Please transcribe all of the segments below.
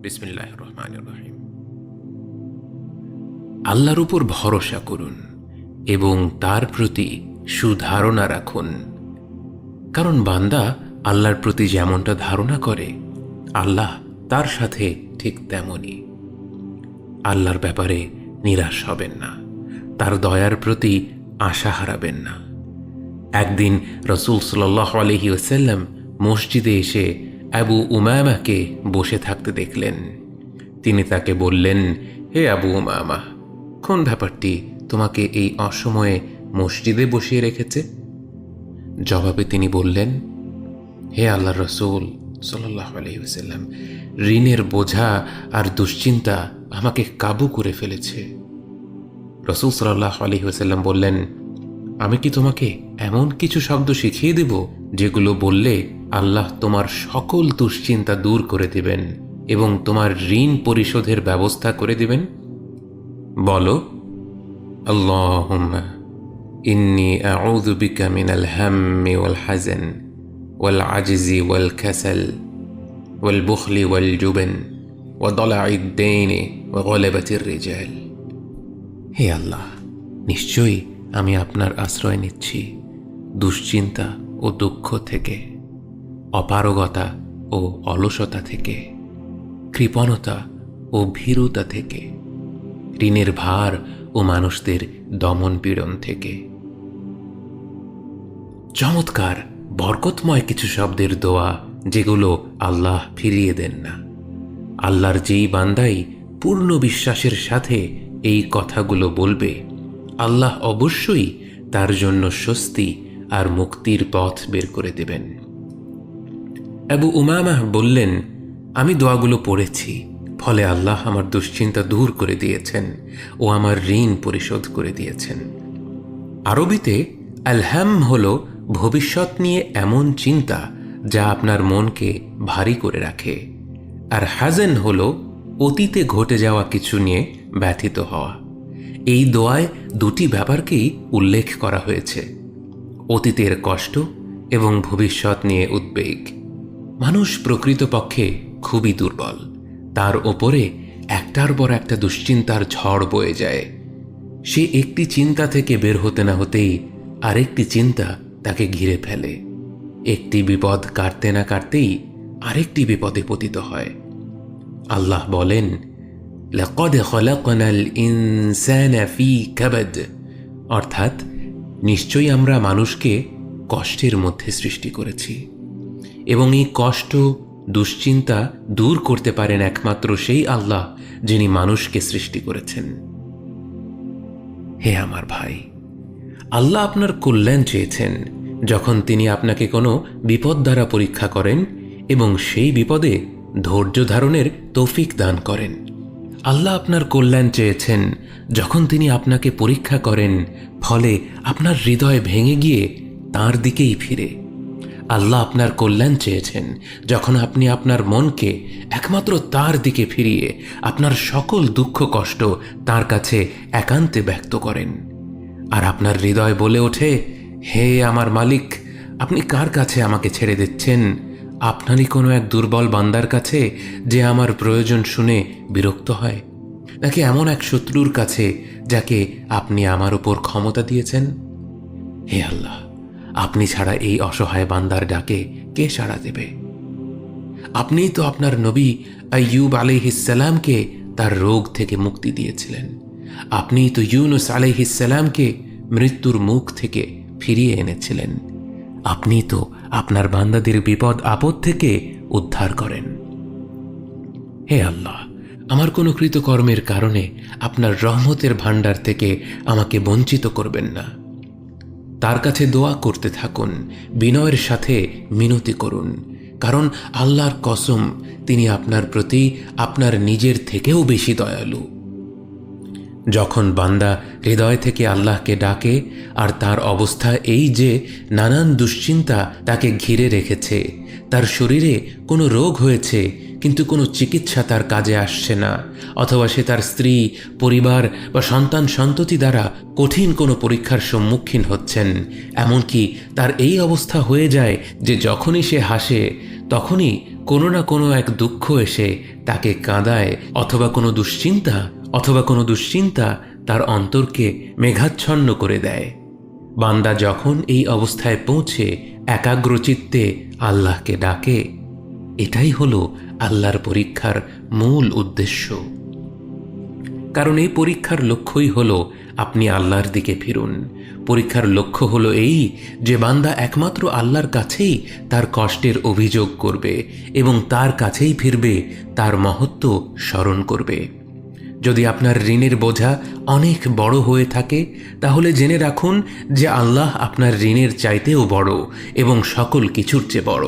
বিসমিল্লাহির রহমানির রহিম। আল্লাহর উপর ভরসা করুন এবং তার প্রতি সুধারণা রাখুন, কারণ বান্দা আল্লাহর প্রতি যেমনটা ধারণা করে আল্লাহ তার সাথে ঠিক তেমনই। আল্লাহর ব্যাপারে নিরাশ হবেন না, তার দয়ার প্রতি আশা হারাবেন না। একদিন রাসূল সাল্লাল্লাহু আলাইহি ওয়াসাল্লাম মসজিদে এসে আবু উমামাকে বসে থাকতে দেখলেন। তিনি তাকে বললেন, হে আবু উমামা, কোন ব্যাপারটি তোমাকে এই অসময়ে মসজিদে বসিয়ে রেখেছে? জবাবে তিনি বললেন, হে আল্লাহর রাসূল সাল্লাল্লাহু আলাইহি ওয়াসাল্লাম, ঋণের বোঝা আর দুশ্চিন্তা আমাকে কাবু করে ফেলেছে। রাসূল সাল্লাল্লাহু আলাইহি ওয়াসাল্লাম বললেন, আমি কি তোমাকে এমন কিছু শব্দ শিখিয়ে দেব যেগুলো বললে আল্লাহ তোমার সকল দুশ্চিন্তা দূর করে দিবেন এবং তোমার ঋণ পরিশোধের ব্যবস্থা করে দিবেন? বলো, আল্লাহুম্মা ইন্নী আউযু বিকা মিনাল হাম্মি ওয়াল হাযান ওয়াল আজজি ওয়াল কাসাল ওয়াল বুখলি ওয়াল জুবন ওয়া দালাঈদ দাইনি ওয়া গলাবাতির রিজাল। হে আল্লাহ, নিশ্চয়ই আমি আপনার আশ্রয় নিচ্ছি দুশ্চিন্তা ও দুঃখ থেকে, অপারগতা ও অলসতা থেকে, কৃপণতা ও ভীরুতা থেকে, ঋণের ভার ও মানুষদের দমন পীড়ন থেকে। চমৎকার বরকতময় কিছু শব্দের দোয়া যেগুলো আল্লাহ ফিরিয়ে দেন না। আল্লাহর যেই বান্দাই পূর্ণ বিশ্বাসের সাথে এই কথাগুলো বলবে, আল্লাহ অবশ্যই তার জন্য স্বস্তি আর মুক্তির পথ বের করে দেবেন। আবু উমামা বললেন, আমি দোয়াগুলো পড়েছি, ফলে আল্লাহ আমার দুশ্চিন্তা দূর করে দিয়েছেন ও আমার ঋণ পরিশোধ করে দিয়েছেন। আরবিতে আলহাম হল ভবিষ্যৎ নিয়ে এমন চিন্তা যা আপনার মনকে ভারী করে রাখে, আর হাজান হল অতীতে ঘটে যাওয়া কিছু নিয়ে ব্যথিত হওয়া। এই দোয়ায় দুটি ব্যাপারকেই উল্লেখ করা হয়েছে, অতীতের কষ্ট এবং ভবিষ্যৎ নিয়ে উদ্বেগ। মানুষ প্রকৃতপক্ষে খুবই দুর্বল, তার ওপরে একটার পর একটা দুশ্চিন্তার ঝড় বয়ে যায়। সে একটি চিন্তা থেকে বের হতে না হতেই আরেকটি চিন্তা তাকে ঘিরে ফেলে। একটি বিপদ কাটতে না কাটতেই আরেকটি বিপদে পতিত হয়। আল্লাহ বলেন, লাকাদ খালাকনাল ইনসানা ফি কাবাদ, অর্থাৎ নিশ্চয়ই আমরা মানুষকে কষ্টের মধ্যে সৃষ্টি করেছি এবং এই কষ্ট দুশ্চিন্তা দূর করতে পারেন একমাত্র সেই আল্লাহ যিনি মানুষকে সৃষ্টি করেছেন। হে আমার ভাই, আল্লাহ আপনার কল্যাণ চেয়েছেন যখন তিনি আপনাকে কোনো বিপদ দ্বারা পরীক্ষা করেন এবং সেই বিপদে ধৈর্য ধারণের তৌফিক দান করেন। আল্লাহ আপনার কল্যাণ চেয়েছেন যখন তিনি আপনাকে পরীক্ষা করেন, ফলে আপনার হৃদয় ভেঙে গিয়ে তাঁর দিকেই ফিরে। আল্লাহ আপনার কল্যাণ চেয়েছেন যখন আপনি আপনার মনকে একমাত্র তার দিকে ফিরিয়ে আপনার সকল দুঃখ কষ্ট তার কাছে একান্তে ব্যক্ত করেন, আর আপনার হৃদয় বলে ওঠে, হে আমার মালিক, আপনি কার কাছে আমাকে ছেড়ে দিচ্ছেন? আপনারই কোনো এক দুর্বল বান্দার কাছে যে আমার প্রয়োজন শুনে বিরক্ত হয়, নাকি এমন এক শত্রুর কাছে যাকে আপনি আমার উপর ক্ষমতা দিয়েছেন? হে আল্লাহ, আপনি ছাড়া এই অসহায় বান্দার ডাকে কে সাড়া দেবে? আপনিই তো আপনার নবী আইয়ুব আলাইহিস সালামকে তার রোগ থেকে মুক্তি দিয়েছিলেন। আপনিই তো ইউনুস আলাইহিস সালামকে মৃত্যুর মুখ থেকে ফিরিয়ে এনেছিলেন। আপনি তো আপনার বান্দাদের বিপদ আপদ থেকে উদ্ধার করেন। হে আল্লাহ, আমার কোনো কৃতকর্মের কারণে আপনার রহমতের ভাণ্ডার থেকে আমাকে বঞ্চিত করবেন না। তার কাছে দোয়া করতে থাকুন, বিনয়ের সাথে মিনতি করুন, কারণ আল্লাহর কসম, তিনি আপনার প্রতি আপনার নিজের থেকেও বেশি দয়ালু। যখন বান্দা হৃদয় থেকে আল্লাহকে ডাকে আর তার অবস্থা এই যে নানান দুশ্চিন্তা তাকে ঘিরে রেখেছে, তার শরীরে কোনো রোগ হয়েছে কিন্তু কোনো চিকিৎসা তার কাজে আসছে না, অথবা সে তার স্ত্রী, পরিবার বা সন্তান সন্ততি দ্বারা কঠিন কোনো পরীক্ষার সম্মুখীন হচ্ছেন, এমনকি তার এই অবস্থা হয়ে যায় যে যখনই সে হাসে তখনই কোনো না কোনো এক দুঃখ এসে তাকে কাঁদায়, অথবা কোনো দুশ্চিন্তা তার অন্তরকে মেঘাচ্ছন্ন করে দেয়। বান্দা যখন এই অবস্থায় পৌঁছে একাগ্রচিত্তে আল্লাহকে ডাকে, এটাই হলো আল্লাহর পরীক্ষার মূল উদ্দেশ্য। কারণ এই পরীক্ষার লক্ষ্যই হলো আপনি আল্লাহর দিকে ফিরুন। পরীক্ষার লক্ষ্য হলো এই যে বান্দা একমাত্র আল্লাহর কাছেই তার কষ্টের অভিযোগ করবে এবং তার কাছেই ফিরবে, তার মহত্ব স্মরণ করবে। যদি আপনার ঋণের বোঝা অনেক বড় হয়ে থাকে, তাহলে জেনে রাখুন যে আল্লাহ আপনার ঋণের চাইতেও বড় এবং সকল কিছুর চেয়ে বড়।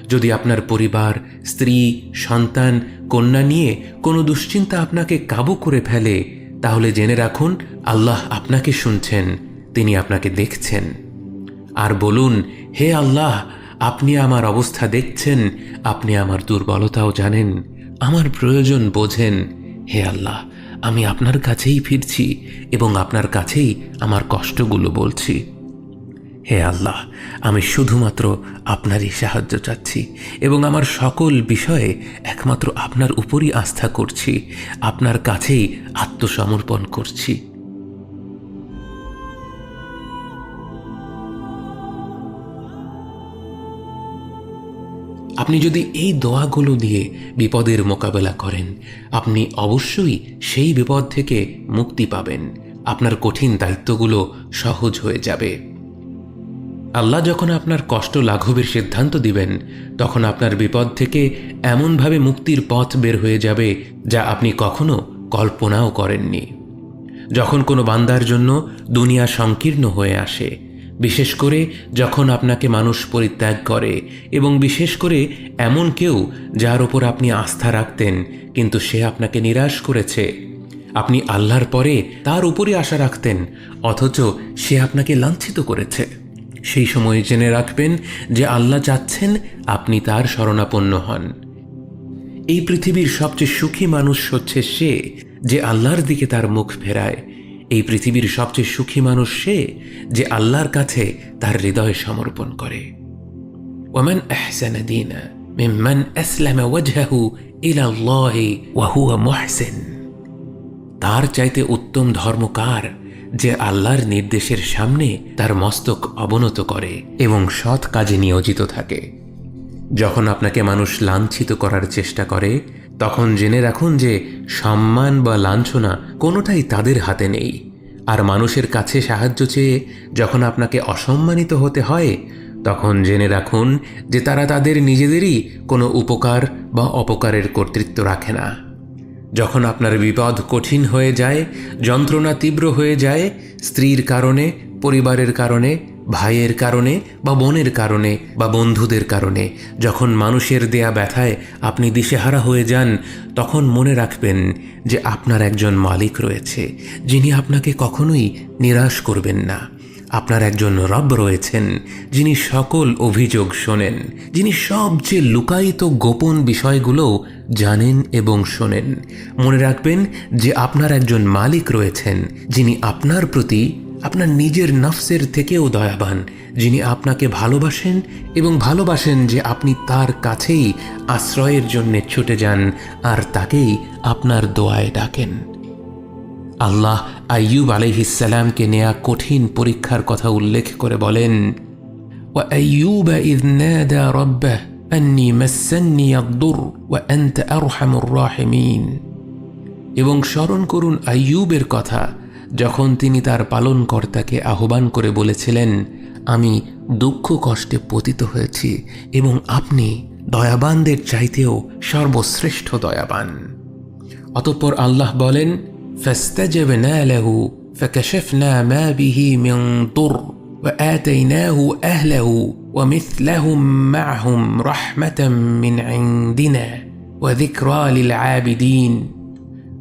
যদি আপনার পরিবার, স্ত্রী, সন্তান, কন্যা নিয়ে কোনো দুশ্চিন্তা আপনাকে কাবু করে ফেলে, তাহলে জেনে রাখুন আল্লাহ আপনাকে শুনছেন, তিনি আপনাকে দেখছেন। আর বলুন, হে আল্লাহ, আপনি আমার অবস্থা দেখছেন, আপনি আমার দুর্বলতাও জানেন, আমার প্রয়োজন বোঝেন। হে আল্লাহ, আমি আপনার কাছেই ফিরছি এবং আপনার কাছেই আমার কষ্টগুলো বলছি। হে আল্লাহ, আমি শুধুমাত্র আপনারই সাহায্য চাচ্ছি এবং আমার সকল বিষয়ে একমাত্র আপনার উপরই আস্থা করছি, আপনার কাছেই আত্মসমর্পণ করছি। আপনি যদি এই দোয়াগুলো দিয়ে বিপদের মোকাবেলা করেন, আপনি অবশ্যই সেই বিপদ থেকে মুক্তি পাবেন। আপনার কঠিন দায়িত্বগুলো সহজ হয়ে যাবে। আল্লাহ যখন আপনার কষ্ট লাঘবের সিদ্ধান্ত দিবেন, তখন আপনার বিপদ থেকে এমনভাবে মুক্তির পথ বের হয়ে যাবে যা আপনি কখনো কল্পনাও করেননি। যখন কোনো বান্দার জন্য দুনিয়া সংকীর্ণ হয়ে আসে, বিশেষ করে যখন আপনাকে মানুষ পরিত্যাগ করে, এবং বিশেষ করে এমন কেউ যার ওপর আপনি আস্থা রাখতেন কিন্তু সে আপনাকে নিরাশ করেছে, আপনি আল্লাহর পরে তার উপরই আশা রাখতেন অথচ সে আপনাকে লাঞ্ছিত করেছে, সেই সময় জেনে রাখবেন যে আল্লাহ চাচ্ছেন আপনি তার শরণাপন্ন হন। এই পৃথিবীর সবচেয়ে সুখী মানুষ হচ্ছে সে যে আল্লাহর দিকে তার মুখ ফেরায়। এই পৃথিবীর সবচেয়ে সুখী মানুষ সে যে আল্লাহর কাছে তার হৃদয় সমর্পণ করে। ওয়ামান আহসানা দীনা মিম্মান আসলামা ওয়াজহাহু ইলা আল্লাহি ওয়া হুয়া মুহসিন। তার চাইতে উত্তম ধর্ম কার, যে আল্লাহর নির্দেশের সামনে তার মস্তক অবনত করে এবং সৎ কাজে নিয়োজিত থাকে। যখন আপনাকে মানুষ লাঞ্ছিত করার চেষ্টা করে, তখন জেনে রাখুন যে সম্মান বা লাঞ্ছনা কোনোটাই তাদের হাতে নেই। আর মানুষের কাছে সাহায্য চেয়ে যখন আপনাকে অসম্মানিত হতে হয়, তখন জেনে রাখুন যে তারা তাদের নিজেদেরই কোনো উপকার বা অপকারের কর্তৃত্ব রাখে না। যখন আপনার বিপদ কঠিন হয়ে যায়, যন্ত্রণা তীব্র হয়ে যায়, স্ত্রীর কারণে, পরিবারের কারণে, ভাইয়ের কারণে বা বোনের কারণে বা বন্ধুদের কারণে, যখন মানুষের দেয়া ব্যথায় আপনি দিশেহারা হয়ে যান, তখন মনে রাখবেন যে আপনার একজন মালিক রয়েছে যিনি আপনাকে কখনোই নিরাশ করবেন না। আপনার একজন রব রয়েছেন যিনি সকল অভিযোগ শোনেন, যিনি সবচেয়ে লুকায়িত গোপন বিষয়গুলোও জানেন এবং শোনেন। মনে রাখবেন যে আপনার একজন মালিক রয়েছেন যিনি আপনার প্রতি আপনার নিজের নফসের থেকেও দয়াবান, যিনি আপনাকে ভালোবাসেন এবং ভালোবাসেন যে আপনি তার কাছেই আশ্রয়ের জন্য ছুটে যান আর তাকেই আপনার দোয়ায় ডাকেন। আল্লাহ আইয়ুব আলাইহিস সালামকে নেয়া কঠিন পরীক্ষার কথা উল্লেখ করে বলেন, ওয়া আইয়ুবা ইয নাদা রাব্বাহু আন্নী মাসসান্নী আদ-দুর ওয়া আনতা আরহামুর রাহিমিন। এবং স্মরণ করুন আইয়ুবের কথা, যখন তিনি তার পালনকর্তাকে আহ্বান করে বলেছিলেন, আমি দুঃখ কষ্টে পতিত হয়েছি এবং আপনি দয়াবানদের চাইতেও সর্বশ্রেষ্ঠ দয়াবান। অতঃপর আল্লাহ বলেন, فاستجبنا له فكشفنا ما به من ضر وآتيناه أهله ومثلهم معهم رحمة من عندنا وذكرى للعابدين।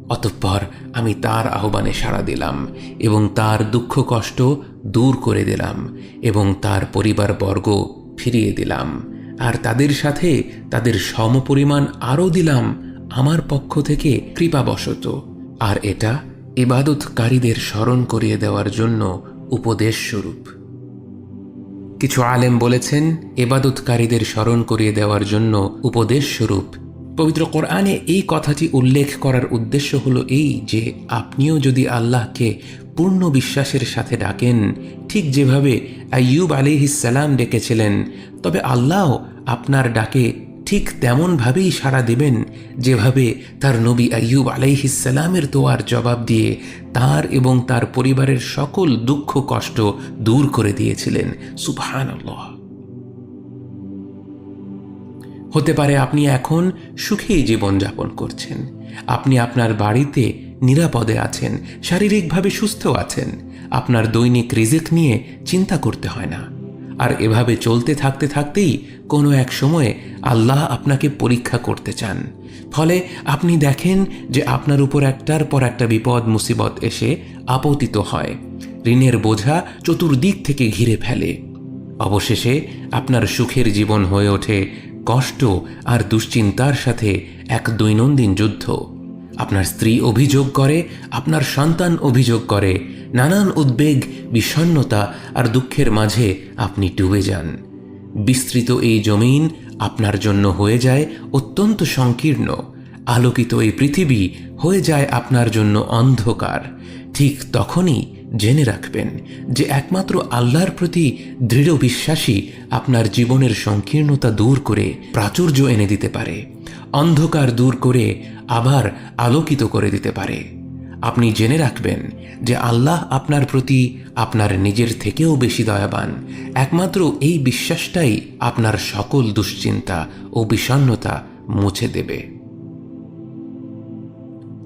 অতঃপর আমি তার আহ্বানে সাড়া দিলাম এবং তার দুঃখ কষ্ট দূর করে দিলাম এবং তার পরিবারবর্গ ফিরিয়ে দিলাম, আর তাদের সাথে তাদের সমপরিমাণ আরও দিলাম আমার পক্ষ থেকে কৃপাবশত। আর এটা ইবাদতকারীদের স্মরণ করিয়ে দেওয়ার জন্য উপদেশ স্বরূপ। কিছু আলেম বলেছেন ইবাদতকারীদের স্মরণ করিয়ে দেওয়ার জন্য উপদেশ স্বরূপ পবিত্র কোরআনে এই কথাটি উল্লেখ করার উদ্দেশ্য হলো এই যে আপনিও যদি আল্লাহকে পূর্ণ বিশ্বাসের সাথে ডাকেন, ঠিক যেভাবে আইয়ুব আলাইহিসসালাম ডেকেছিলেন, তবে আল্লাহ আপনার ডাকে ঠিক তেমনভাবেই সাড়া দেবেন যেভাবে তার নবী আইয়ুব আলাইহিসসালামের দোয়ার জবাব দিয়ে তার এবং তার পরিবারের সকল দুঃখ কষ্ট দূর করে দিয়েছিলেন। সুবহানাল্লাহ। হতে পারে আপনি এখন সুখেই জীবনযাপন করছেন, আপনি আপনার বাড়িতে নিরাপদে আছেন, শারীরিকভাবে সুস্থ আছেন, আপনার দৈনিক রিজিক নিয়ে চিন্তা করতে হয় না। আর এভাবে চলতে থাকতে থাকতেই কোনো এক সময়ে আল্লাহ আপনাকে পরীক্ষা করতে চান, ফলে আপনি দেখেন যে আপনার উপর একটার পর একটা বিপদ মুসিবত এসে আপতিত হয়, ঋণের বোঝা চতুর্দিক থেকে ঘিরে ফেলে। অবশেষে আপনার সুখের জীবন হয়ে ওঠে কষ্ট আর দুশ্চিন্তার সাথে এক দৈনন্দিন যুদ্ধ। আপনার স্ত্রী অভিযোগ করে, আপনার সন্তান অভিযোগ করে, নানান উদ্বেগ, বিষণ্ণতা আর দুঃখের মাঝে আপনি ডুবে যান। বিস্তৃত এই জমিন আপনার জন্য হয়ে যায় অত্যন্ত সংকীর্ণ, আলোকিত এই পৃথিবী হয়ে যায় আপনার জন্য অন্ধকার। ঠিক তখনই জেনে রাখবেন যে একমাত্র আল্লাহর প্রতি দৃঢ় বিশ্বাসই আপনার জীবনের সংকীর্ণতা দূর করে প্রাচুর্য এনে দিতে পারে, অন্ধকার দূর করে আবার আলোকিত করে দিতে পারে। আপনি জেনে রাখবেন যে আল্লাহ আপনার প্রতি আপনার নিজের থেকেও বেশি দয়াবান। একমাত্র এই বিশ্বাসটাই আপনার সকল দুশ্চিন্তা ও বিষণ্ণতা মুছে দেবে।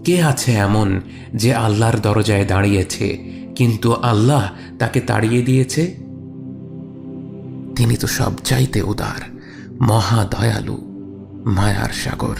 কে আছে এমন যে আল্লাহর দরজায় দাঁড়িয়েছে কিন্তু আল্লাহ তাকে তাড়িয়ে দিয়েছে? তিনি তো সবচাইতে উদার, মহা দয়ালু, মায়ার সাগর।